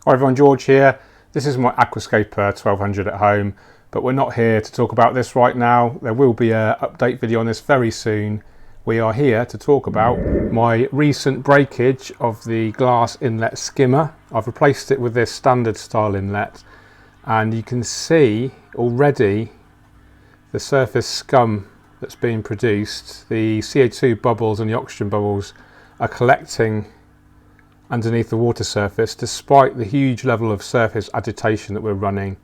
Hi everyone, George here. This is my Aquascaper 1200 at home, but we're not here to talk about this right now. There will be an update video on this very soon. We are here to talk about my recent breakage of the glass inlet skimmer. I've replaced it with this standard style inlet, and you can see already the surface scum that's being produced. The CO2 bubbles and the oxygen bubbles are collecting underneath the water surface despite the huge level of surface agitation that we're running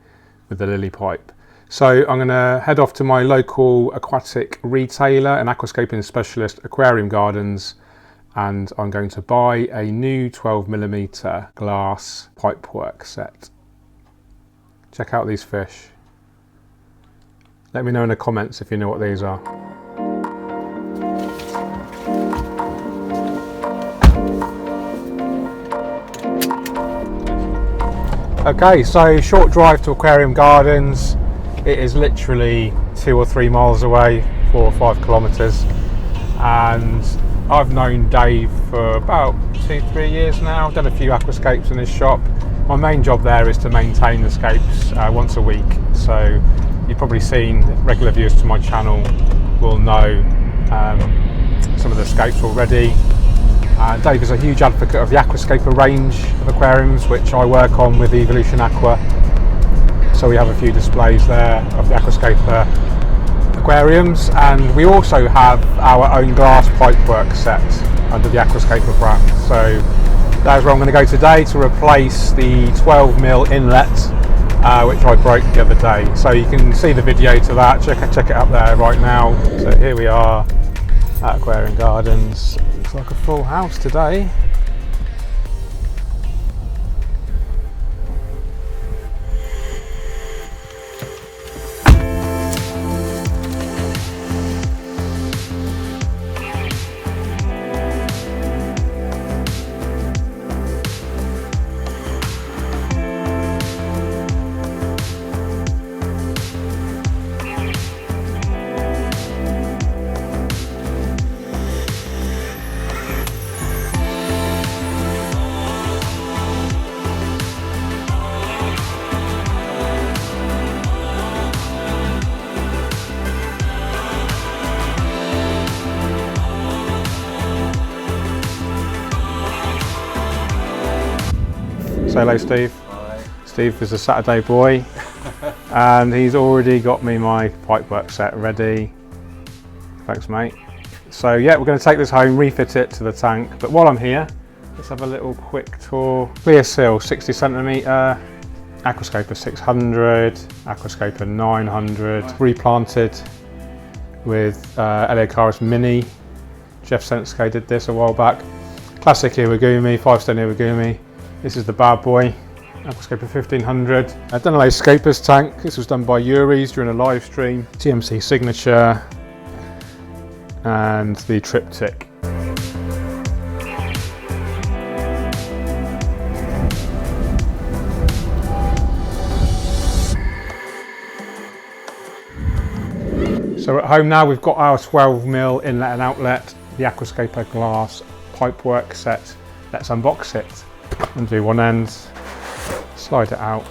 with the lily pipe. So I'm going to head off to my local aquatic retailer and aquascaping specialist, Aquarium Gardens, and I'm going to buy a new 12mm glass pipework set. Check out these fish. Let me know in the comments if you know what these are. Okay, so short drive to Aquarium Gardens. It is literally 2 or 3 miles away, 4 or 5 kilometres, and I've known Dave for about 2-3 years now. I've done a few aquascapes in his shop. My main job there is to maintain the scapes once a week, so you've probably seen, regular viewers to my channel will know some of the scapes already. Dave is a huge advocate of the Aquascaper range of aquariums, which I work on with Evolution Aqua. So we have a few displays there of the Aquascaper aquariums, and we also have our own glass pipework set under the Aquascaper brand. So that's where I'm going to go today to replace the 12mm inlet, which I broke the other day. So you can see the video to that, check it up there right now. So here we are at Aquarium Gardens. Looks like a full house today. Say hello, Steve. Hi. Steve is a Saturday boy and he's already got me my pipework set ready. Thanks, mate. So yeah, we're going to take this home, refit it to the tank, but while I'm here, let's have a little quick tour. Clear seal 60cm, Aquascaper 600, Aquascaper 900, replanted with Eleocharis Mini. Jeff Senske did this a while back. Classic Iwagumi, 5-stone Iwagumi. This is the bad boy, Aquascaper 1500. I've done a Scapers tank. This was done by Yuri's during a live stream. TMC signature and the triptych. So at home now we've got our 12mm inlet and outlet, the Aquascaper glass pipework set. Let's unbox it. Undo one end, slide it out.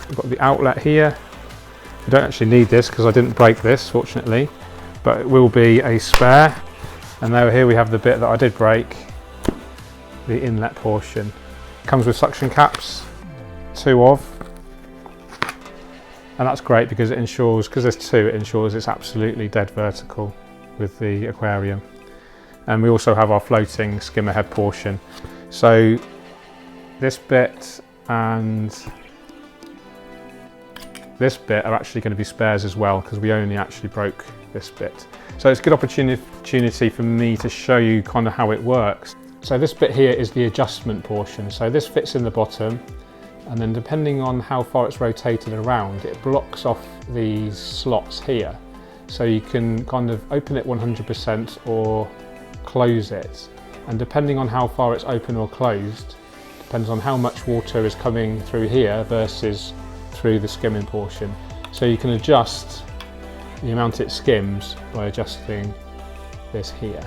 We've got the outlet here. We don't actually need this because I didn't break this, fortunately, but it will be a spare. And now here we have the bit that I did break, the inlet portion. Comes with suction caps, 2 of, and that's great because it ensures, because there's 2, it ensures it's absolutely dead vertical with the aquarium. And we also have our floating skimmer head portion. So this bit and this bit are actually going to be spares as well, because we only actually broke this bit. So it's a good opportunity for me to show you kind of how it works. So this bit here is the adjustment portion. So this fits in the bottom, and then depending on how far it's rotated around, it blocks off these slots here. So you can kind of open it 100% or close it. And depending on how far it's open or closed, depends on how much water is coming through here versus through the skimming portion. So you can adjust the amount it skims by adjusting this here.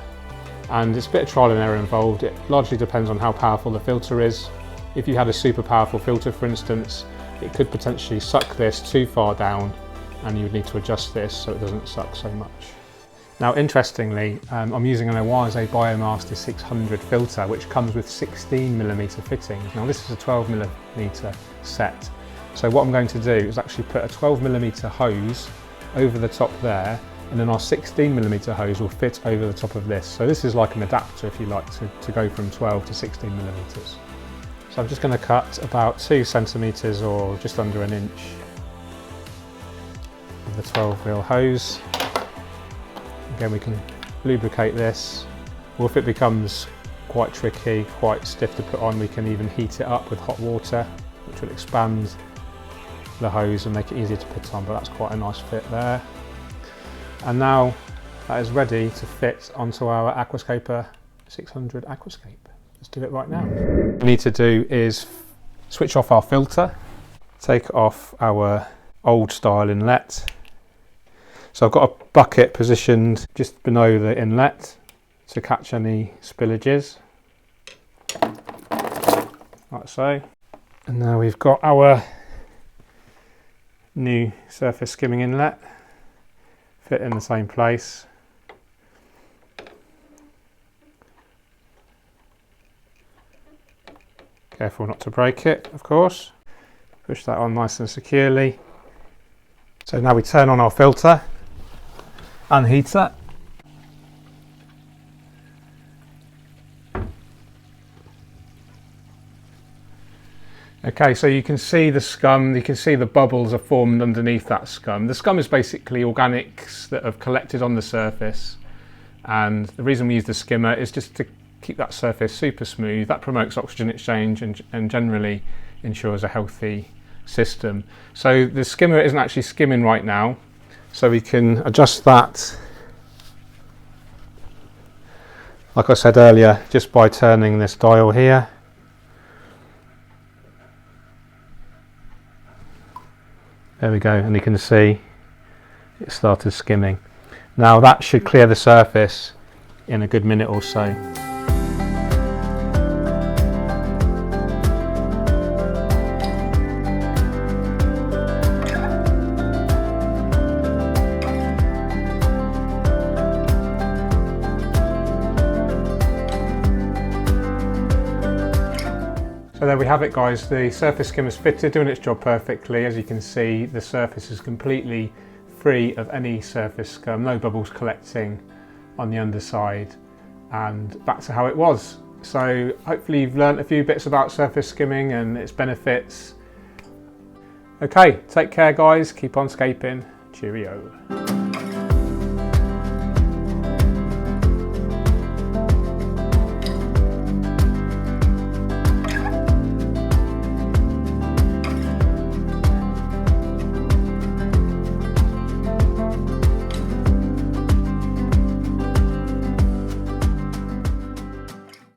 And it's a bit of trial and error involved. It largely depends on how powerful the filter is. if you had a super powerful filter, for instance, it could potentially suck this too far down, and you would need to adjust this so it doesn't suck so much. Now, interestingly, I'm using an Aquascape Biomaster 600 filter, which comes with 16mm fittings. Now, this is a 12mm set. So what I'm going to do is actually put a 12mm hose over the top there, and then our 16mm hose will fit over the top of this. So this is like an adapter, if you like, to go from 12 to 16mm. So I'm just going to cut about 2 centimetres or just under an inch of the 12mm hose. Again, we can lubricate this, or if it becomes quite tricky, quite stiff to put on, we can even heat it up with hot water, which will expand the hose and make it easier to put on, but that's quite a nice fit there. And now that is ready to fit onto our Aquascaper 600 Aquascape. Let's do it right now. What we need to do is switch off our filter, take off our old style inlet. So I've got a bucket positioned just below the inlet to catch any spillages, like so. And now we've got our new surface skimming inlet, fit in the same place. Careful not to break it, of course. Push that on nice and securely. So now we turn on our filter and heat it. Okay, so you can see the scum, you can see the bubbles are formed underneath that scum. The scum is basically organics that have collected on the surface, and the reason we use the skimmer is just to keep that surface super smooth. That promotes oxygen exchange and generally ensures a healthy system. So the skimmer isn't actually skimming right now, so we can adjust that, like I said earlier, just by turning this dial here. There we go, and you can see it started skimming. Now that should clear the surface in a good minute or so. So there we have it, guys. The surface skimmer is fitted, doing its job perfectly. As you can see, the surface is completely free of any surface scum, no bubbles collecting on the underside, and back to how it was. So hopefully you've learnt a few bits about surface skimming and its benefits. Okay, take care guys, keep on scaping, cheerio.